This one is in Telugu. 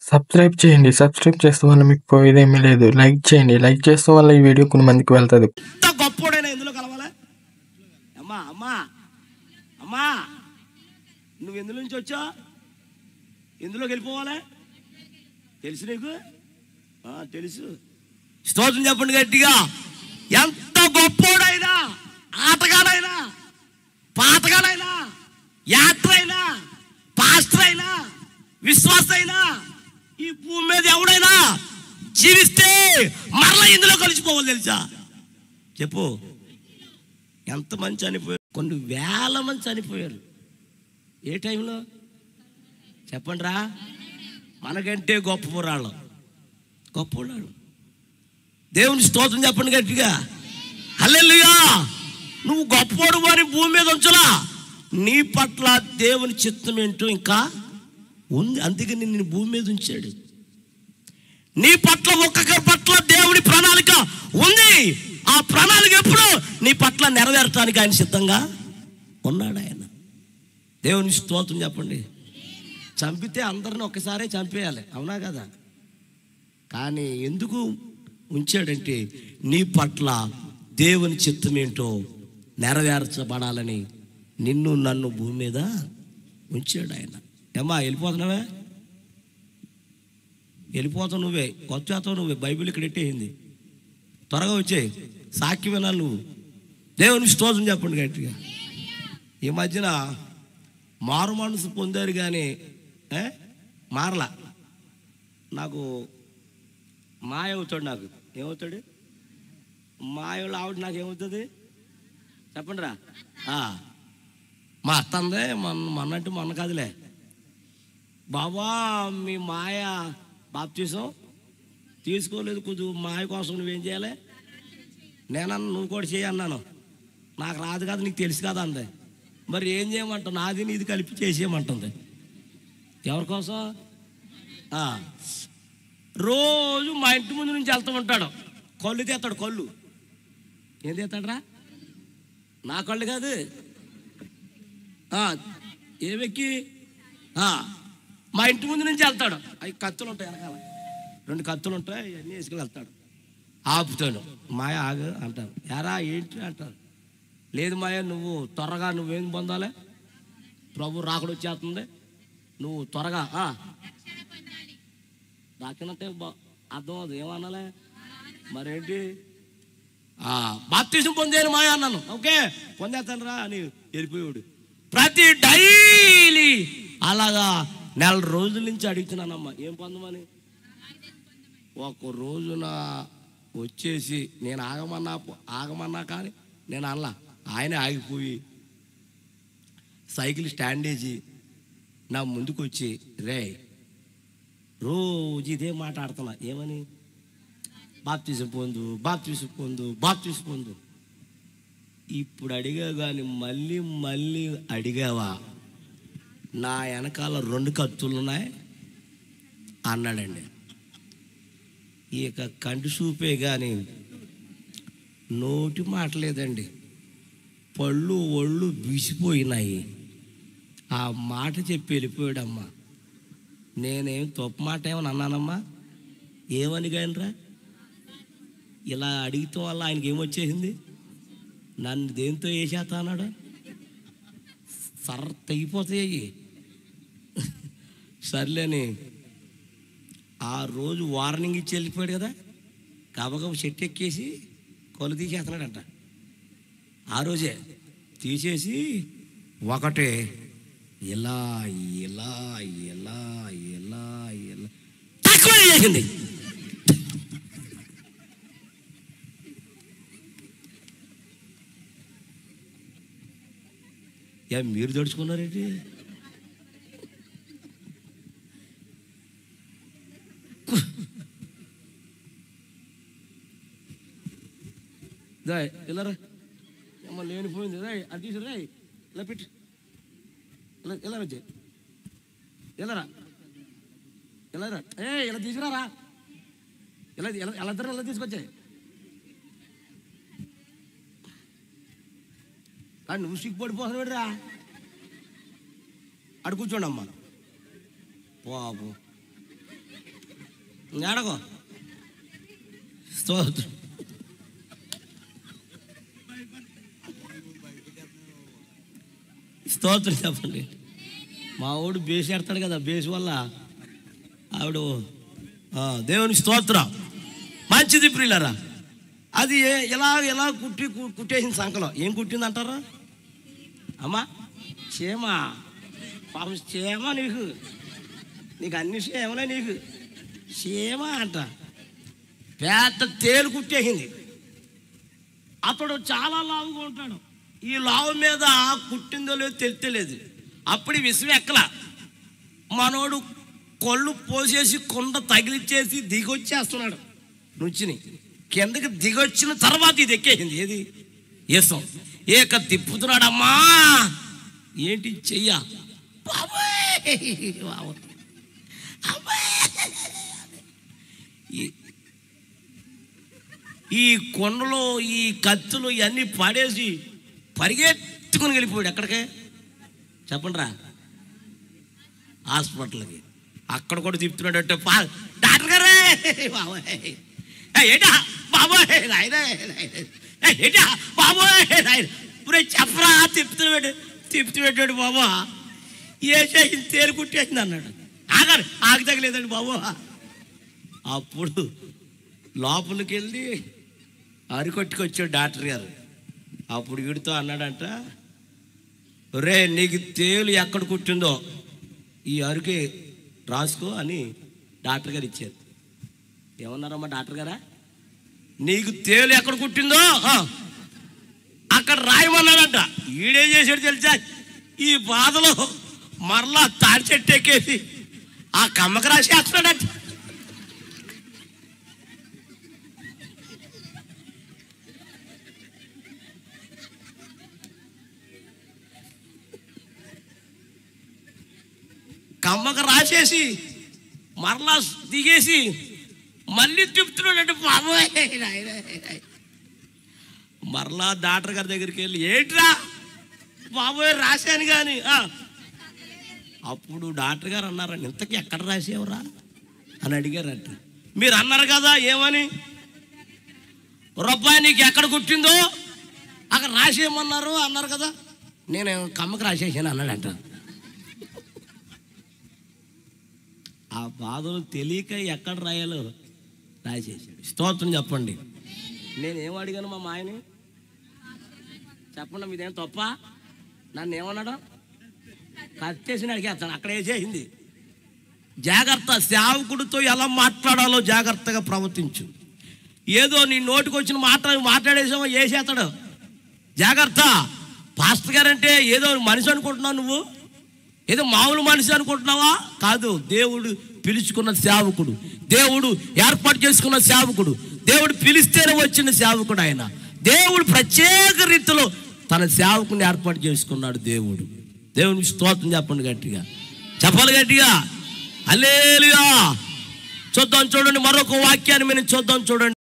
సబ్స్క్రైబ్ చేయండి. సబ్స్క్రైబ్ చేస్తే వల్ల మీకు పోయేదేమీ లేదు. లైక్ చేయండి. లైక్ చేస్తే వల్ల ఈ వీడియో కొన్ని మందికి వెళ్తుంది. ఎంత గొప్పోడైనా ఎందులో కలవాలా? అమ్మా అమ్మా అమ్మా నువ్వు ఎందులో నుంచి వచ్చా? ఎందులోకి వెళ్ళిపోవాలా? తెలుసు నీకు? తెలుసు. స్తోత్రం చెప్పండి గట్టిగా. ఎంత గొప్పోడైనా, ఆటగాడైనా, పాటగాడైనా, యాత్ర అయినా, పాస్టర్ అయినా, విశ్వాస అయినా, ఈ భూమి మీద ఎవడైనా జీవిస్తే మరలా ఇందులో కలిసిపోవాలి. తెలుసా? చెప్పు. ఎంతమంది చనిపోయారు? కొన్ని వేల మంది చనిపోయారు. ఏ టైంలో చెప్పండి రా. మనకంటే గొప్ప పురాణం, గొప్ప పురాణం. దేవుని స్తోత్రం చెప్పండి గట్టిగా. హల్లెలూయా. నువ్వు గొప్పోడు అని భూమి మీద ఉంచలా. నీ పట్ల దేవుని చిత్తం ఏంటో ఇంకా ఉంది. అందుకని నిన్ను భూమి మీద ఉంచాడు. నీ పట్ల ఒక్కొక్కరి పట్ల దేవుని ప్రణాళిక ఉంది. ఆ ప్రణాళిక ఎప్పుడు నీ పట్ల నెరవేర్చడానికి ఆయన సిద్ధంగా ఉన్నాడు. ఆయన దేవుని స్తోత్రం చెప్పండి. చంపితే అందరిని ఒక్కసారే చంపేయాలి, అవునా కదా? కానీ ఎందుకు ఉంచాడంటే నీ పట్ల దేవుని చిత్తం ఏంటో నెరవేర్చబడాలని నిన్ను నన్ను భూమి మీద ఉంచాడు ఆయన. ఏమ్మా వెళ్ళిపోతున్నావే? వెళ్ళిపోతావు నువ్వే, వచ్చేస్తావు నువ్వే. బైబిల్ ఇక్కడ ఎట్టేయింది. త్వరగా వచ్చే సాక్షి వినాలి నువ్వు. దేవుని స్తోత్రం చెప్పండి గట్టిగా. ఈ మధ్యన మారు మనసు పొందారు కానీ మారలా. నాకు మాయ అవుతాడు. నాకు ఏమవుతాడు? మాయలో ఆవిడ నాకు ఏమవుతుంది చెప్పండి రా. మా అత్త అందే మొన్నంటే మొన్న కాదులే, బాబా మీ మాయ బాప్తీసం తీసుకోలేదు, కొద్ది మాయ కోసం నువ్వేం చేయాలి? నేనన్నా నువ్వు కూడా చేయన్నాను. నాకు రాదు కదా, నీకు తెలుసు కదా అందే. మరి ఏం చేయమంటావు? నాది నీది కలిపి చేసేయమంటుంది. ఎవరి కోసం? రోజు మా ఇంటి ముందు నుంచి వెళ్తూ ఉంటాడు. కళ్ళు తీస్తాడు. కళ్ళు ఏం తీస్తాడరా? నా కళ్ళు కాదు, ఏమెక్కి మా ఇంటి ముందు నుంచి వెళ్తాడు. అవి కత్తులు ఉంటాయి, వెనకాల 2 కత్తులు ఉంటాయి, ఇవన్నీ వేసుకుని వెళ్తాడు. ఆపుతాడు. మాయ ఆగు అంటారు. ఎరా ఏంటి అంటారు. లేదు మాయ, నువ్వు త్వరగా నువ్వేం పొందాలి? ప్రభు రాకుడు వచ్చేస్తుంది, నువ్వు త్వరగా రాకినట్టే అర్థం అవుతుంది. ఏమన్నాలే మరేంటి? బాప్తిజం పొందేను మాయ అన్నాను. ఓకే పొందేస్తాను రా అని వెళ్ళిపోయాడు. ప్రతి డైలీ అలాగా 4 రోజుల నుంచి అడుగుతున్నానమ్మా ఏం పొందమని. ఒక రోజున వచ్చేసి నేను ఆగమన్నా కానీ నేను అలా ఆయన ఆగిపోయి సైకిల్ స్టాండ్ వేసి నా ముందుకు వచ్చి, రే రోజు ఇదే మాట్లాడుతున్నా. ఏమని? బాప్తిజం పొందు, బాప్తిజం పొందు, బాప్తిజం పొందు. ఇప్పుడు అడిగా కానీ మళ్ళీ మళ్ళీ అడిగావా? నా వెనకాల 2 కత్తులు ఉన్నాయి అన్నాడండి. ఇక కంటి చూపే కానీ నోటి మాట లేదండి. పళ్ళు ఒళ్ళు బీసిపోయినాయి. ఆ మాట చెప్పి వెళ్ళిపోయాడమ్మా. నేనేం తప్పు మాట ఏమని అన్నానమ్మా? ఏమని కానరా? ఇలా అడిగితే వల్ల ఆయనకి ఏమొచ్చేసింది? నన్ను దేంతో వేసేస్తా అన్నాడు. తెగిపోతాయి. సర్లేని ఆ రోజు వార్నింగ్ ఇచ్చి వెళ్ళిపోయాడు కదా, గబగబ చెట్టు ఎక్కేసి కొలు తీసేస్తున్నాడంట. ఆ రోజే తీసేసి ఒకటే ఇలా ఇలా ఇలా ఇలా ఇలా తక్కువ చేసింది. మీరు దడుచుకున్నారేంటి? ఇలా రా అమ్మ, లేనిపోయింది. అది తీసుకు రా, ఇలా పెట్టి ఇలా వచ్చే ఇలా రా, ఇలా రా, ఇలా తీసుకురారా, ఇలా ఇలా ఇద్దరు ఇలా తీసుకొచ్చాయి. నువ్వు సిగ్గుపడిపోతున్నాడు రా. అడు కూర్చోండి అమ్మ. బాబు అడగో. స్తోత్రం. స్తోత్రం చెప్పండి. మా వాడు బేసి ఎడతాడు కదా, బేసి వల్ల ఆవిడ దేవుని స్తోత్రం. మంచిది ప్రియులారా. అది ఎలా కుట్టేసింది సంకలో. ఏం కుట్టింది అంటారా అమ్మా? క్షేమ. పాపం క్షేమ. నీకు అన్ని క్షేమలే. నీకు క్షేమ అంట. పెద్ద తేలు కుట్టేసింది. అతడు చాలా లావుగా ఉంటాడు. ఈ లావు మీద కుట్టిందో లేదో తెలియలేదు. అప్పుడు విషయం ఎక్కల. మనోడు కొళ్ళు పోసేసి కొండ తగిలిచ్చేసి దిగొచ్చేస్తున్నాడు. నుంచిని కిందకి దిగొచ్చిన తర్వాత ఇది ఎక్కేసింది. ఏది ఏసం ఏక తిప్పుతున్నాడమ్మా. ఏంటి చెయ్య ఈ కొండలో ఈ కత్తులు ఇవన్నీ పడేసి పరిగెత్తుకుని వెళ్ళిపోయాడు. ఎక్కడికే చెప్పండి రా? హాస్పిటల్కి. అక్కడ కూడా తిప్పుతున్నాడు అంటే డాక్టర్ గారే ఏంటా బాబోయ్ ఏంటా బాబోయ్ ఇప్పుడు చెప్పరా తిప్పుతున్నాడు బాబా. ఏ చేసింది తేలు కుట్టేసింది అన్నాడు. ఆగి తగలేదండి బాబు. అప్పుడు లోపలికి వెళ్ళి అరికొట్టుకొచ్చాడు డాక్టర్ గారు. అప్పుడు వీడితో అన్నాడంట, రే నీకు తేలు ఎక్కడ కుట్టిందో ఈ అరికి రాసుకో అని డాక్టర్ గారు ఇచ్చారు. ఏమన్నారమ్మా డాక్టర్ గారా? నీకు తేలు ఎక్కడ కుట్టిందో అక్కడ రాయమన్నాడంట. ఈడేం చేశాడు తెలుసా? ఈ బాధలో మరలా తాడి చెట్టు ఎక్కేసి ఆ కమ్మకి రాసేస్తున్నాడంట. కమ్మకు రాసేసి మరలా దిగేసి మళ్ళీ తిప్పుతున్నాడంటే బాబోయ్. మరలా డాక్టర్ గారి దగ్గరికి వెళ్ళి ఏంట్రా బాబోయ్ రాశాను కానీ. అప్పుడు డాక్టర్ గారు అన్నారండి, ఇంతకీ ఎక్కడ రాసేవరా అని అడిగారంట. మీరు అన్నారు కదా ఏమని? రూపాయి నీకు ఎక్కడ కుట్టిందో అక్కడ రాసేయమన్నారు అన్నారు కదా. నేను కమ్మకు రాసేసాను అన్నాడంట. ఆ బాధలు తెలియక ఎక్కడ రాయాలో రాసేసాడు. స్తోత్రం చెప్పండి. నేనేం అడిగాను మా మాయని? చెప్పండి, మీదేం తప్ప? నన్ను ఏమన్నాడు? కత్తేసిన అడిగేస్తాను. అక్కడ వేసేసింది. జాగ్రత్త. సేవకుడితో ఎలా మాట్లాడాలో జాగ్రత్తగా ప్రవర్తించు. ఏదో నీ నోటికి వచ్చిన మాట్లాడేసామో వేసేస్తాడు. జాగ్రత్త. పాస్టర్ గారంటే ఏదో మనిషి అనుకుంటున్నావు నువ్వు? ఏదో మామూలు మనిషి అనుకుంటున్నావా? కాదు. దేవుడు పిలుచుకున్న సేవకుడు, దేవుడు ఏర్పాటు చేసుకున్న సేవకుడు, దేవుడు పిలిస్తేనే వచ్చిన సేవకుడు. ఆయన దేవుడు ప్రత్యేక రీతిలో తన సేవకుని ఏర్పాటు చేసుకున్నాడు దేవుడు. దేవునికి స్తోత్రం చెప్పండి గట్టిగా. చెప్పాలి గట్టిగా. హల్లెలూయా. చూద్దాం చూడండి, మరొక వాక్యాన్ని మనం చూద్దాం చూడండి.